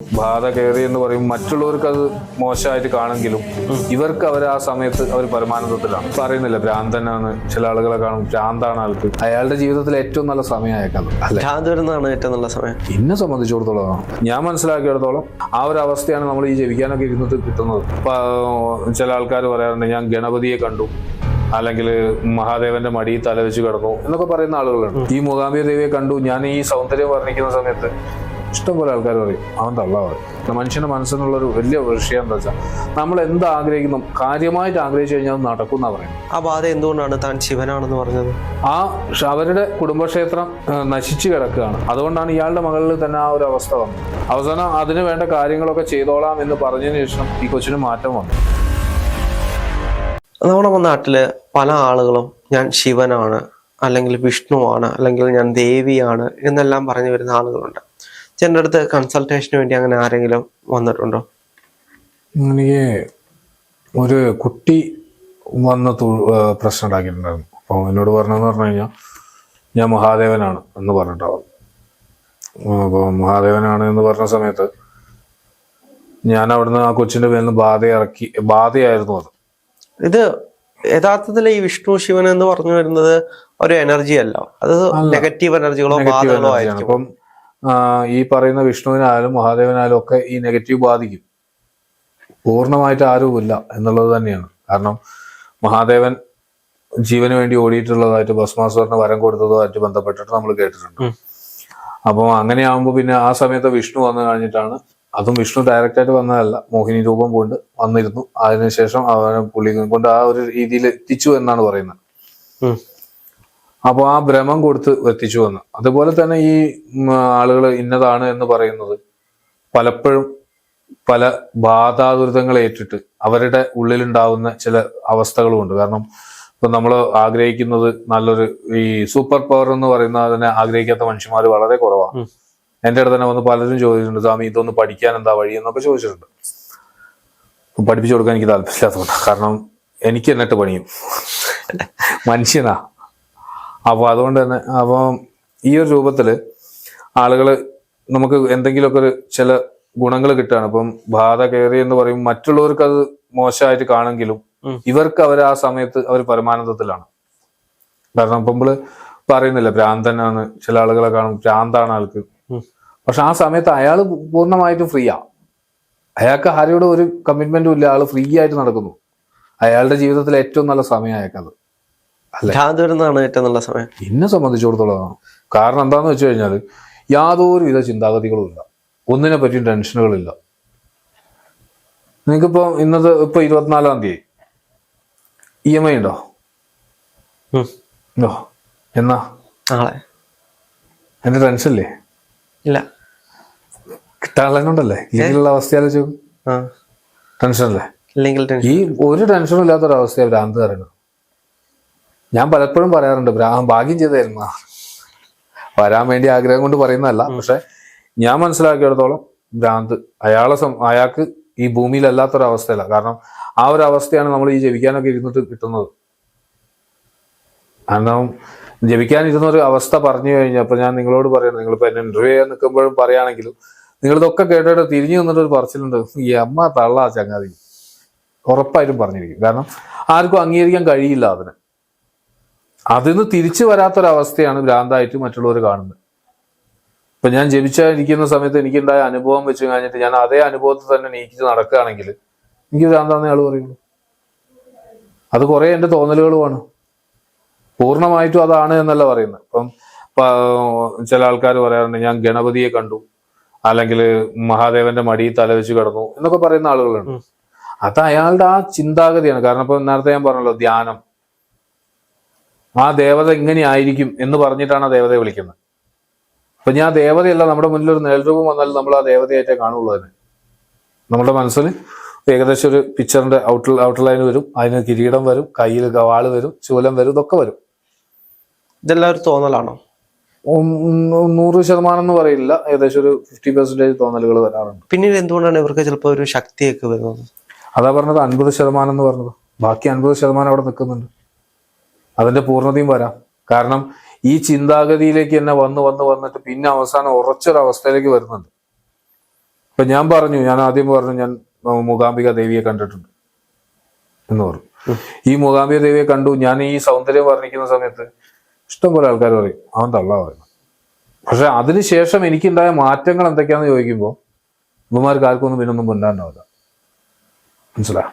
ബാധ കയറി എന്ന് പറയും മറ്റുള്ളവർക്ക് അത് മോശമായിട്ട് കാണെങ്കിലും ഇവർക്ക് അവർ ആ സമയത്ത് അവർ പരമാനന്ദത്തിലാണ്. പറയുന്നില്ല ഭ്രാന്തനാണ്, ചില ആളുകളെ കാണും ഭ്രാന്താണ് ആൾക്ക്. അയാളുടെ ജീവിതത്തിൽ ഏറ്റവും നല്ല സമയം അയക്കുന്നത് അല്ലെ, ഏറ്റവും നല്ല സമയം. എന്നെ സംബന്ധിച്ചിടത്തോളം ഞാൻ മനസ്സിലാക്കിയിടത്തോളം ആ ഒരു അവസ്ഥയാണ് നമ്മൾ ഈ ജപിക്കാനൊക്കെ ഇരുന്നിട്ട് കിട്ടുന്നത്. ചില ആൾക്കാർ പറയാറുണ്ട് ഞാൻ ഗണപതിയെ കണ്ടു, അല്ലെങ്കിൽ മഹാദേവന്റെ മടിയിൽ തലവെച്ച് കിടന്നു എന്നൊക്കെ പറയുന്ന ആളുകളുണ്ട്. ഈ മൂകാംബിക ദേവിയെ കണ്ടു, ഞാൻ ഈ സൗന്ദര്യം വർണ്ണിക്കുന്ന സമയത്ത് ഇഷ്ടംപോലെ ആൾക്കാർ പറയും അവൻ തള്ളാ പറയും. മനുഷ്യന്റെ മനസ്സിനുള്ളൊരു വലിയ വിഷയം എന്താ വെച്ചാൽ നമ്മൾ എന്ത് ആഗ്രഹിക്കുന്നു കാര്യമായിട്ട് ആഗ്രഹിച്ചു കഴിഞ്ഞാൽ അത് നടക്കും എന്നാ പറയും. ആ ബാധ എന്തുകൊണ്ടാണ് താൻ ശിവനാണെന്ന് പറഞ്ഞത്? അവരുടെ കുടുംബക്ഷേത്രം നശിച്ചു കിടക്കുകയാണ്. അതുകൊണ്ടാണ് ഇയാളുടെ മകളിൽ തന്നെ ആ ഒരു അവസ്ഥ വന്നത്. അവസാനം അതിന് വേണ്ട കാര്യങ്ങളൊക്കെ ചെയ്തോളാം എന്ന് പറഞ്ഞതിന് ശേഷം ഈ കൊച്ചിന് മാറ്റം വന്നു. നമ്മുടെ നാട്ടില് പല ആളുകളും ഞാൻ ശിവനാണ്, അല്ലെങ്കിൽ വിഷ്ണുവാണ്, അല്ലെങ്കിൽ ഞാൻ ദേവിയാണ് എന്നെല്ലാം പറഞ്ഞു വരുന്ന ആളുകളുണ്ട്. ചേട്ടൻ്റെ അടുത്ത് കൺസൾട്ടേഷന് വേണ്ടി അങ്ങനെ ആരെങ്കിലും വന്നിട്ടുണ്ടോ? എനിക്ക് ഒരു കുട്ടി വന്ന പ്രശ്നം ഉണ്ടാക്കിയിട്ടുണ്ടായിരുന്നു. അപ്പോൾ എന്നോട് പറഞ്ഞതെന്ന് പറഞ്ഞു കഴിഞ്ഞാൽ ഞാൻ മഹാദേവനാണ് എന്ന് പറഞ്ഞിട്ടാവും. അപ്പോൾ മഹാദേവനാണ് എന്ന് പറഞ്ഞ സമയത്ത് ഞാൻ അവിടുന്ന് ആ കൊച്ചിന്റെ മേലിൽ നിന്ന് ബാധയായിരുന്നു അത്. ഇത് യഥാർത്ഥത്തിൽ ഈ വിഷ്ണു ശിവൻ എന്ന് പറഞ്ഞു വരുന്നത് ഒരു എനർജി അല്ല, അത് നെഗറ്റീവ് എനർജികളോ ബാധകളോ ആയിരിക്കും. അപ്പം ഈ പറയുന്ന വിഷ്ണുവിനായാലും മഹാദേവനായാലും ഒക്കെ ഈ നെഗറ്റീവ് ബാധിക്കും. പൂർണ്ണമായിട്ട് ആരുമില്ല എന്നുള്ളത് തന്നെയാണ്. കാരണം മഹാദേവൻ ജീവന് വേണ്ടി ഓടിയിട്ടുള്ളതായിട്ട് ഭസ്മാസുരന് വരം കൊടുത്തതുമായിട്ട് ബന്ധപ്പെട്ടിട്ട് നമ്മൾ കേട്ടിട്ടുണ്ട്. അപ്പം അങ്ങനെയാകുമ്പോൾ പിന്നെ ആ സമയത്ത് വിഷ്ണു വന്നു കഴിഞ്ഞിട്ടാണ്, അതും വിഷ്ണു ഡയറക്റ്റായിട്ട് വന്നതല്ല, മോഹിനി രൂപം കൊണ്ട് വന്നിരുന്നു. അതിനുശേഷം അവനെ പുള്ളി കൊണ്ട് ആ ഒരു രീതിയിൽ എത്തിച്ചു എന്നാണ് പറയുന്നത്. അപ്പോൾ ആ ഭ്രമം കൊടുത്ത് എത്തിച്ചു വന്ന്. അതുപോലെ തന്നെ ഈ ആളുകൾ ഇന്നതാണ് എന്ന് പറയുന്നത് പലപ്പോഴും പല ബാധാദുരിതങ്ങൾ ഏറ്റിട്ട് അവരുടെ ഉള്ളിലുണ്ടാവുന്ന ചില അവസ്ഥകളുമുണ്ട്. കാരണം ഇപ്പൊ നമ്മൾ ആഗ്രഹിക്കുന്നത് നല്ലൊരു ഈ സൂപ്പർ പവർ എന്ന് പറയുന്ന അതിനെ ആഗ്രഹിക്കാത്ത മനുഷ്യന്മാർ വളരെ കുറവാണ്. എൻ്റെ അടുത്ത് തന്നെ വന്ന് പലരും ചോദിച്ചിട്ടുണ്ട്, സ്വാമി ഇതൊന്ന് പഠിക്കാൻ എന്താ വഴി എന്നൊക്കെ ചോദിച്ചിട്ടുണ്ട്. പഠിപ്പിച്ചു കൊടുക്കാൻ എനിക്ക് താല്പര്യമില്ലാത്തതുകൊണ്ട്, കാരണം എനിക്ക് എന്നിട്ട് പണിയും മനുഷ്യനാ. അപ്പോൾ അതുകൊണ്ട് തന്നെ അപ്പം ഈ ഒരു രൂപത്തിൽ ആളുകൾ നമുക്ക് എന്തെങ്കിലുമൊക്കെ ഒരു ചില ഗുണങ്ങൾ കിട്ടുകയാണ്. അപ്പം ബാധ കയറി എന്ന് പറയും മറ്റുള്ളവർക്ക് അത് മോശമായിട്ട് കാണെങ്കിലും ഇവർക്ക് അവർ ആ സമയത്ത് അവർ പരമാനന്ദത്തിലാണ്. കാരണം ഇപ്പം നമ്മള് പറയുന്നില്ല ഭ്രാന്തനാണ്, ചില ആളുകളെ കാണും ഭ്രാന്താണ് ആൾക്ക്. പക്ഷെ ആ സമയത്ത് അയാൾ പൂർണ്ണമായിട്ടും ഫ്രീയാ. അയാൾക്ക് ആരോട് ഒരു കമ്മിറ്റ്മെന്റും ഇല്ല, ആള് ഫ്രീ ആയിട്ട് നടക്കുന്നു. അയാളുടെ ജീവിതത്തിൽ ഏറ്റവും നല്ല സമയം അയാൾക്കത് അല്ലെ, ഏറ്റവും നല്ല സമയം എന്നെ സംബന്ധിച്ചിടത്തോളം. കാരണം എന്താന്ന് വെച്ച് കഴിഞ്ഞാൽ യാതൊരു വിധ ചിന്താഗതികളും ഇല്ല, ഒന്നിനെ പറ്റിയും ടെൻഷനുകളില്ല. നിങ്ങൾക്കിപ്പോ ഇന്നത്തെ ഇപ്പൊ 24-ാം തീയതി EMI ഉണ്ടോ? ഉണ്ടോ? എന്നാ എന്റെ ടെൻഷൻ ഇല്ലേ? ഇല്ല, കിട്ടാനുള്ളതുകൊണ്ടല്ലേ ഇതിലുള്ള അവസ്ഥ ആലോചിച്ചു. ടെൻഷനല്ലേ? ഈ ഒരു ടെൻഷനും ഇല്ലാത്തൊരവസ്ഥ ഭ്രാന്ത് പറയുന്നത്. ഞാൻ പലപ്പോഴും പറയാറുണ്ട് ഭാഗ്യം ചെയ്തായിരുന്നു വരാൻ വേണ്ടി ആഗ്രഹം കൊണ്ട് പറയുന്നതല്ല. പക്ഷെ ഞാൻ മനസ്സിലാക്കിയിടത്തോളം ഭ്രാന്ത് അയാൾക്ക് ഈ ഭൂമിയിലല്ലാത്തൊരവസ്ഥയല്ല. കാരണം ആ ഒരു അവസ്ഥയാണ് നമ്മൾ ഈ ജപിക്കാനൊക്കെ ഇരുന്നിട്ട് കിട്ടുന്നത്. കാരണം ജപിക്കാനിരുന്ന ഒരു അവസ്ഥ പറഞ്ഞു കഴിഞ്ഞാൽ, ഇപ്പൊ ഞാൻ നിങ്ങളോട് പറയുന്നത്, നിങ്ങളിപ്പോ എന്നെ ഇന്റർവ്യൂ ചെയ്യാൻ നിൽക്കുമ്പോഴും പറയുകയാണെങ്കിലും നിങ്ങൾ ഇതൊക്കെ കേട്ടിട്ട് തിരിഞ്ഞു നിന്നിട്ട് ഒരു പറച്ചിലുണ്ട്, ഈ അമ്മ തള്ള ചങ്ങാതി ഉറപ്പായിട്ടും പറഞ്ഞിരിക്കും. കാരണം ആർക്കും അംഗീകരിക്കാൻ കഴിയില്ല അതിന് തിരിച്ചു വരാത്തൊരവസ്ഥയാണ് ഭ്രാന്തായിട്ട് മറ്റുള്ളവർ കാണുന്നത്. ഇപ്പൊ ഞാൻ ജപിച്ചിരിക്കുന്ന സമയത്ത് എനിക്കുണ്ടായ അനുഭവം വെച്ച് കഴിഞ്ഞിട്ട് ഞാൻ അതേ അനുഭവത്തിൽ തന്നെ നീക്കിച്ച് നടക്കുകയാണെങ്കിൽ എനിക്ക് ഭ്രാന്താന്ന് ആള് പറയുള്ളൂ. അത് കുറെ എന്റെ തോന്നലുകളുമാണ്, പൂർണ്ണമായിട്ടും അതാണ് എന്നല്ല പറയുന്നത്. ഇപ്പം ചില ആൾക്കാർ പറയാറുണ്ട് ഞാൻ ഗണപതിയെ കണ്ടു, അല്ലെങ്കിൽ മഹാദേവന്റെ മടിയിൽ തലവെച്ച് കിടന്നു എന്നൊക്കെ പറയുന്ന ആളുകളുണ്ട്. അത് അയാളുടെ ആ ചിന്താഗതിയാണ്. കാരണം ഇപ്പൊ നേരത്തെ ഞാൻ പറഞ്ഞല്ലോ, ധ്യാനം, ആ ദേവത ഇങ്ങനെ ആയിരിക്കും എന്ന് പറഞ്ഞിട്ടാണ് ആ ദേവതയെ വിളിക്കുന്നത്. അപ്പൊ ഞാൻ ദേവതയല്ല, നമ്മുടെ മുന്നിൽ ഒരു നേൽരൂപം വന്നാൽ നമ്മൾ ആ ദേവതയായിട്ടേ കാണുള്ളൂ. തന്നെ നമ്മുടെ മനസ്സിൽ ഏകദേശം ഒരു പിക്ചറിന്റെ ഔട്ട്ലൈൻ വരും, അതിന് കിരീടം വരും, കയ്യിൽ വാള് വരും, ശൂലം വരും, ഇതൊക്കെ വരും. ഇതെല്ലാം ഒരു തോന്നലാണോ? 100% എന്ന് പറയില്ല, ഏകദേശം ഒരു 50% തോന്നലുകൾ വരാറുണ്ട്. പിന്നീട് എന്തുകൊണ്ടാണ് ഇവർക്ക് ചിലപ്പോൾ ഒരു ശക്തിയൊക്കെ വരുന്നത്? അതാ പറഞ്ഞത് 50% എന്ന് പറഞ്ഞത്. ബാക്കി 50% അവിടെ നിൽക്കുന്നുണ്ട്. അതിന്റെ പൂർണ്ണതയും വരാം. കാരണം ഈ ചിന്താഗതിയിലേക്ക് തന്നെ വന്നിട്ട് പിന്നെ അവസാനം ഉറച്ചൊരവസ്ഥയിലേക്ക് വരുന്നുണ്ട്. ഇപ്പൊ ഞാൻ ആദ്യം പറഞ്ഞു ഞാൻ മൂകാംബിക ദേവിയെ കണ്ടിട്ടുണ്ട് എന്ന് പറഞ്ഞു. ഈ മൂകാംബിക ദേവിയെ കണ്ടു, ഞാൻ ഈ സൗന്ദര്യം വർണ്ണിക്കുന്ന സമയത്ത് ഇഷ്ടംപോലെ ആൾക്കാർ പറയും അവൻ തള്ള പറയുന്നു. പക്ഷെ അതിനുശേഷം എനിക്കുണ്ടായ മാറ്റങ്ങൾ എന്തൊക്കെയാന്ന് ചോദിക്കുമ്പോൾ ഇവന്മാർക്ക് ആർക്കൊന്നും പിന്നൊന്നും മിണ്ടാണ്ടാവില്ല. മനസ്സിലായി?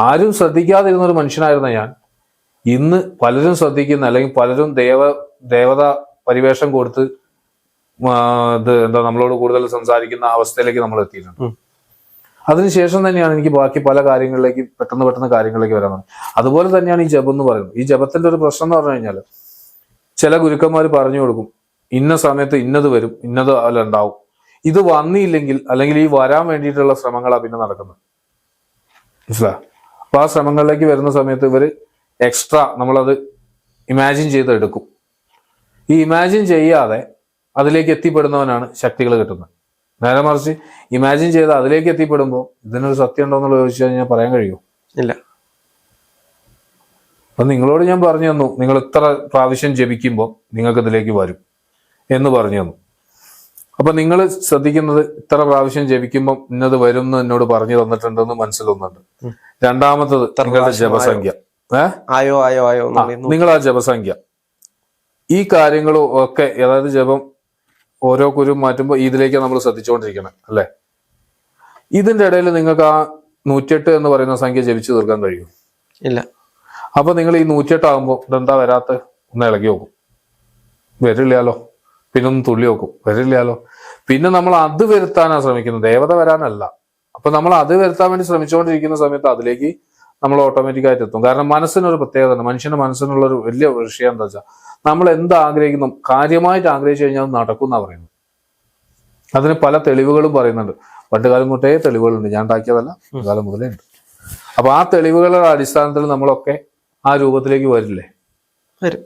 ആരും ശ്രദ്ധിക്കാതിരുന്ന ഒരു മനുഷ്യനായിരുന്ന ഞാൻ ഇന്ന് പലരും ശ്രദ്ധിക്കുന്ന, അല്ലെങ്കിൽ പലരും ദേവത പരിവേഷം കൊടുത്ത് നമ്മളോട് കൂടുതൽ സംസാരിക്കുന്ന അവസ്ഥയിലേക്ക് നമ്മൾ എത്തിയിട്ടുണ്ട്. അതിനുശേഷം തന്നെയാണ് എനിക്ക് ബാക്കി പല കാര്യങ്ങളിലേക്ക് പെട്ടെന്ന് കാര്യങ്ങളിലേക്ക് വരാൻ തുടങ്ങി. അതുപോലെ തന്നെയാണ് ഈ ജപം എന്ന് പറയുന്നത്. ഈ ജപത്തിന്റെ ഒരു പ്രശ്നം എന്ന് പറഞ്ഞു കഴിഞ്ഞാൽ ചില ഗുരുക്കന്മാർ പറഞ്ഞു കൊടുക്കും ഇന്ന സമയത്ത് ഇന്നത് വരും, ഇന്നത് അല്ല ഉണ്ടാവും. ഇത് വന്നില്ലെങ്കിൽ അല്ലെങ്കിൽ ഈ വരാൻ വേണ്ടിയിട്ടുള്ള ശ്രമങ്ങളാണ് പിന്നെ നടക്കുന്നത്. മനസ്സിലായോ? അപ്പൊ ആ ശ്രമങ്ങളിലേക്ക് വരുന്ന സമയത്ത് ഇവര് എക്സ്ട്രാ നമ്മളത് ഇമാജിൻ ചെയ്തെടുക്കും. ഈ ഇമാജിൻ ചെയ്യാതെ അതിലേക്ക് എത്തിപ്പെടുന്നവനാണ് ശക്തികൾ കിട്ടുന്നത്. നേരെ മറിച്ച് ഇമാജിൻ ചെയ്ത് അതിലേക്ക് എത്തിപ്പെടുമ്പോൾ ഇതിനൊരു സത്യം ഉണ്ടോ എന്നുള്ളത് ചോദിച്ചു കഴിഞ്ഞാൽ പറയാൻ കഴിയുമോ? ഇല്ല. അപ്പൊ നിങ്ങളോട് ഞാൻ പറഞ്ഞു തന്നു, നിങ്ങൾ ഇത്ര പ്രാവശ്യം ജപിക്കുമ്പോൾ നിങ്ങൾക്ക് ഇതിലേക്ക് വരും എന്ന് പറഞ്ഞു തന്നു. അപ്പൊ നിങ്ങൾ ശ്രദ്ധിക്കുന്നത് ഇത്ര പ്രാവശ്യം ജപിക്കുമ്പോൾ ഇന്നത് വരും എന്ന് എന്നോട് പറഞ്ഞു തന്നിട്ടുണ്ടെന്ന് മനസ്സിലൊന്നുണ്ട്. രണ്ടാമത്തത് നിങ്ങളുടെ ജപസംഖ്യ. നിങ്ങൾ ആ ജപസംഖ്യ, ഈ കാര്യങ്ങളും ഒക്കെ, അതായത് ജപം ഓരോ കുരും മാറ്റുമ്പോൾ ഇതിലേക്ക് നമ്മൾ ശ്രദ്ധിച്ചുകൊണ്ടിരിക്കണം അല്ലെ? ഇതിന്റെ ഇടയിൽ നിങ്ങൾക്ക് ആ 108 എന്ന് പറയുന്ന സംഖ്യ ജപിച്ചു തീർക്കാൻ കഴിയും? ഇല്ല. അപ്പൊ നിങ്ങൾ ഈ 108 ആകുമ്പോൾ ഇതെന്താ വരാത്ത ഒന്ന് ഇളകി നോക്കും, വരില്ലാലോ. പിന്നെ ഒന്ന് തുള്ളി നോക്കും, വരില്ലാലോ. പിന്നെ നമ്മൾ അത് വരുത്താനാണ് ശ്രമിക്കുന്നത്, ദേവത വരാനല്ല. അപ്പൊ നമ്മൾ അത് വരുത്താൻ വേണ്ടി ശ്രമിച്ചുകൊണ്ടിരിക്കുന്ന സമയത്ത് അതിലേക്ക് നമ്മൾ ഓട്ടോമാറ്റിക്കായിട്ട് എത്തും. കാരണം മനസ്സിനൊരു പ്രത്യേകത, മനുഷ്യന്റെ മനസ്സിനുള്ള ഒരു വലിയ വിഷയം എന്താ വെച്ചാൽ നമ്മൾ എന്ത് ആഗ്രഹിക്കുന്നു കാര്യമായിട്ട് ആഗ്രഹിച്ചു കഴിഞ്ഞാൽ അത് നടക്കും എന്നാ പറയുന്നത്. അതിന് പല തെളിവുകളും പറയുന്നുണ്ട്. പണ്ടുകാലം തൊട്ടേ തെളിവുകളുണ്ട്, ഞാൻ ഉണ്ടാക്കിയതല്ല, കാലം മുതലേ ഉണ്ട്. അപ്പൊ ആ തെളിവുകളുടെ അടിസ്ഥാനത്തിൽ നമ്മളൊക്കെ ആ രൂപത്തിലേക്ക് വരില്ലേ? വരും.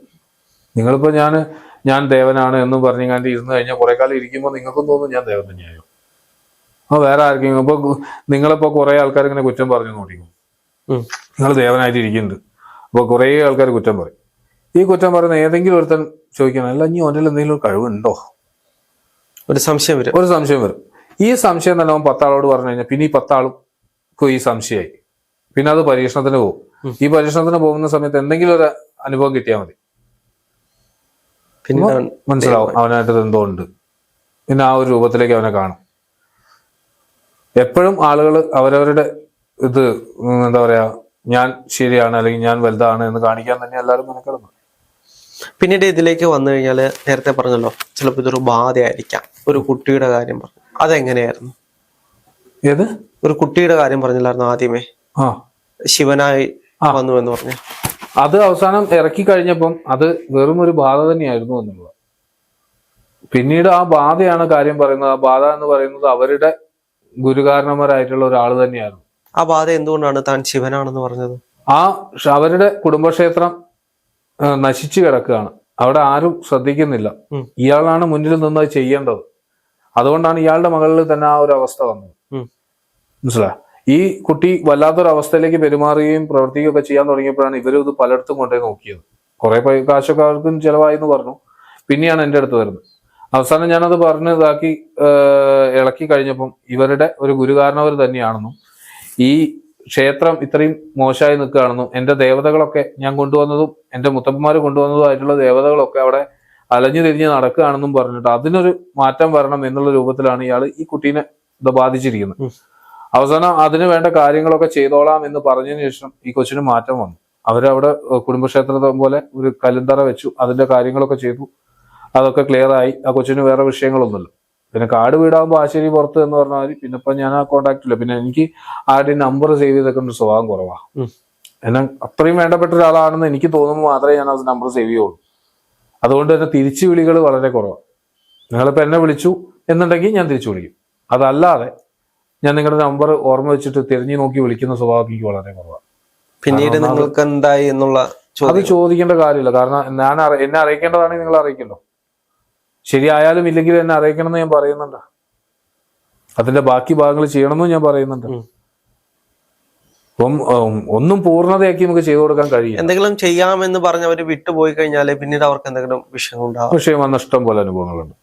നിങ്ങളിപ്പോ ഞാൻ ദേവനാണ് എന്ന് പറഞ്ഞുകൊണ്ട് ഇരുന്ന് കഴിഞ്ഞാൽ കുറെ കാലം ഇരിക്കുമ്പോൾ നിങ്ങൾക്കും തോന്നും ഞാൻ ദേവൻ തന്നെയായോ. അപ്പൊ വേറെ ആർക്കെങ്കിലും ഇപ്പൊ നിങ്ങളിപ്പോ കുറെ ആൾക്കാർ ഇങ്ങനെ കുറ്റം പറഞ്ഞു നോക്കിക്കും, നിങ്ങൾ ദേവനായിട്ട് ഇരിക്കുന്നുണ്ട്. അപ്പൊ കുറെ ആൾക്കാർ കുറ്റം പറയും. ഈ കുറ്റം പറയുന്ന ഏതെങ്കിലും ഒരുത്തൻ ചോദിക്കണം, അല്ല ഇനി ഒന്നിൽ എന്തെങ്കിലും ഒരു കഴിവുണ്ടോ? ഒരു സംശയം വരും. ഈ സംശയം തന്നെ അവൻ 10 ആളോട് പറഞ്ഞു കഴിഞ്ഞാൽ പിന്നെ ഈ 10 ആൾക്കും ഈ സംശയമായി. പിന്നെ അത് പരീക്ഷണത്തിന് പോകും. ഈ പരീക്ഷണത്തിന് പോകുന്ന സമയത്ത് എന്തെങ്കിലും ഒരു അനുഭവം കിട്ടിയാൽ മതി, പിന്നെ മനസ്സിലാവും അവനായിട്ട് എന്തോ ഉണ്ട്. പിന്നെ ആ ഒരു രൂപത്തിലേക്ക് അവനെ കാണും. എപ്പോഴും ആളുകൾ അവരവരുടെ ഇത് എന്താ പറയാ, ഞാൻ ശരിയാണ് അല്ലെങ്കിൽ ഞാൻ വലുതാണ് എന്ന് കാണിക്കാൻ തന്നെ എല്ലാവരും മെനക്കെടുന്നു. പിന്നീട് ഇതിലേക്ക് വന്നു കഴിഞ്ഞാല് നേരത്തെ പറഞ്ഞല്ലോ ചിലപ്പോൾ ഇതൊരു ബാധയായിരിക്കാം. ഒരു കുട്ടിയുടെ കാര്യം പറഞ്ഞു, അതെങ്ങനെയായിരുന്നു? ഏത്? ഒരു കുട്ടിയുടെ കാര്യം പറഞ്ഞില്ലായിരുന്നു ആദ്യമേ, ശിവനായി വന്നു എന്ന് പറഞ്ഞു. അത് അവസാനം ഇറക്കി കഴിഞ്ഞപ്പം അത് വെറും ഒരു ബാധ തന്നെയായിരുന്നു എന്നുള്ളത്. പിന്നീട് ആ ബാധയാണ് കാര്യം പറയുന്നത്. ആ ബാധ എന്ന് പറയുന്നത് അവരുടെ ഗുരുകാരണന്മാരായിട്ടുള്ള ഒരാൾ തന്നെയായിരുന്നു. ആ ബാധ എന്തുകൊണ്ടാണ് താൻ ശിവനാണെന്ന് പറഞ്ഞത്? അവരുടെ കുടുംബക്ഷേത്രം നശിച്ചു കിടക്കുകയാണ്, അവിടെ ആരും ശ്രദ്ധിക്കുന്നില്ല. ഇയാളാണ് മുന്നിൽ നിന്ന് ചെയ്യേണ്ടത്. അതുകൊണ്ടാണ് ഇയാളുടെ മകളിൽ തന്നെ ആ ഒരു അവസ്ഥ വന്നത്. മനസ്സിലായി? ഈ കുട്ടി വല്ലാത്തൊരു അവസ്ഥയിലേക്ക് പെരുമാറുകയും പ്രവർത്തിക്കുകയൊക്കെ ചെയ്യാൻ തുടങ്ങിയപ്പോഴാണ് ഇവരും ഇത് പലയിടത്തും കൊണ്ടുപോയി നോക്കിയത്. കുറെ കാശൊക്കെ അവർക്കും ചെലവായി എന്ന് പറഞ്ഞു. പിന്നെയാണ് എൻ്റെ അടുത്ത് വരുന്നത്. അവസാനം ഞാനത് പറഞ്ഞ് ഇതാക്കി ഇളക്കി കഴിഞ്ഞപ്പം ഇവരുടെ ഒരു ഗുരുകാരണവർ തന്നെയാണെന്നും ഈ ക്ഷേത്രം ഇത്രയും മോശമായി നിൽക്കുകയാണെന്നും എൻ്റെ ദേവതകളൊക്കെ ഞാൻ കൊണ്ടുവന്നതും എൻ്റെ മുത്തപ്പന്മാർ കൊണ്ടുവന്നതുമായിട്ടുള്ള ദേവതകളൊക്കെ അവിടെ അലഞ്ഞു തിരിഞ്ഞ് നടക്കുകയാണെന്നും പറഞ്ഞിട്ട് അതിനൊരു മാറ്റം വരണം എന്നുള്ള രൂപത്തിലാണ് ഇയാൾ ഈ കുട്ടീനെ ഇത് ബാധിച്ചിരിക്കുന്നത്. അവസാനം അതിന് വേണ്ട കാര്യങ്ങളൊക്കെ ചെയ്തോളാം എന്ന് പറഞ്ഞതിന് ശേഷം ഈ കൊച്ചിന് മാറ്റം വന്നു. അവരവിടെ കുടുംബക്ഷേത്രത്തെ പോലെ ഒരു കലുന്തറ വെച്ചു, അതിന്റെ കാര്യങ്ങളൊക്കെ ചെയ്തു, അതൊക്കെ ക്ലിയർ ആയി. ആ കൊച്ചിന് വേറെ വിഷയങ്ങളൊന്നുമില്ല. പിന്നെ കാട് വീടാകുമ്പോൾ ആശേരി പുറത്ത് എന്ന് പറഞ്ഞാൽ പിന്നെ ഇപ്പൊ ഞാൻ ആ കോണ്ടാക്ട് ഇല്ല. പിന്നെ എനിക്ക് ആരുടെ നമ്പർ സേവ് ചെയ്തൊക്കെ ഒരു സ്വഭാവം കുറവാണ്. എന്നെ അത്രയും വേണ്ടപ്പെട്ട ഒരാളാണെന്ന് എനിക്ക് തോന്നുമ്പോൾ മാത്രമേ ഞാൻ അത് നമ്പർ സേവ് ചെയ്യുള്ളൂ. അതുകൊണ്ട് തന്നെ തിരിച്ചു വിളികൾ വളരെ കുറവാണ്. നിങ്ങളിപ്പോൾ എന്നെ വിളിച്ചു എന്നുണ്ടെങ്കിൽ ഞാൻ തിരിച്ചു വിളിക്കും. അതല്ലാതെ ഞാൻ നിങ്ങളുടെ നമ്പർ ഓർമ്മ വെച്ചിട്ട് തിരഞ്ഞു നോക്കി വിളിക്കുന്ന സ്വഭാവം എനിക്ക് വളരെ കുറവാണ്. പിന്നീട് നിങ്ങൾക്ക് എന്തായി എന്നുള്ള അത് ചോദിക്കേണ്ട കാര്യമില്ല. കാരണം എന്നെ അറിയിക്കേണ്ടതാണെങ്കിൽ നിങ്ങൾ അറിയിക്കണ്ടോ. ശരിയായാലും ഇല്ലെങ്കിലും എന്നെ അറിയിക്കണം എന്ന് ഞാൻ പറയുന്നുണ്ട്. അതിന്റെ ബാക്കി ഭാഗങ്ങൾ ചെയ്യണമെന്നും ഞാൻ പറയുന്നുണ്ട്. അപ്പം ഒന്നും പൂർണ്ണതയാക്കി നമുക്ക് ചെയ്തു കൊടുക്കാൻ കഴിയും. എന്തെങ്കിലും ചെയ്യാമെന്ന് പറഞ്ഞ് അവർ വിട്ടുപോയി കഴിഞ്ഞാല് പിന്നീട് അവർക്ക് എന്തെങ്കിലും വിഷയം ഉണ്ടാവും. വിഷയം വന്ന ഇഷ്ടം പോലെ അനുഭവങ്ങളുണ്ട്.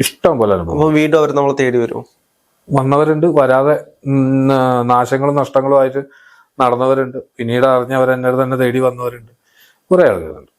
ഇഷ്ടം പോലെ അനുഭവം. വീണ്ടും അവർ നമ്മളെ തേടി വരും. വന്നവരുണ്ട്, വരാതെ നാശങ്ങളും നഷ്ടങ്ങളും ആയിട്ട് നടന്നവരുണ്ട്, പിന്നീട് അറിഞ്ഞവർ എന്നെ തന്നെ തേടി വന്നവരുണ്ട്, കുറെ ആളുകളുണ്ട്.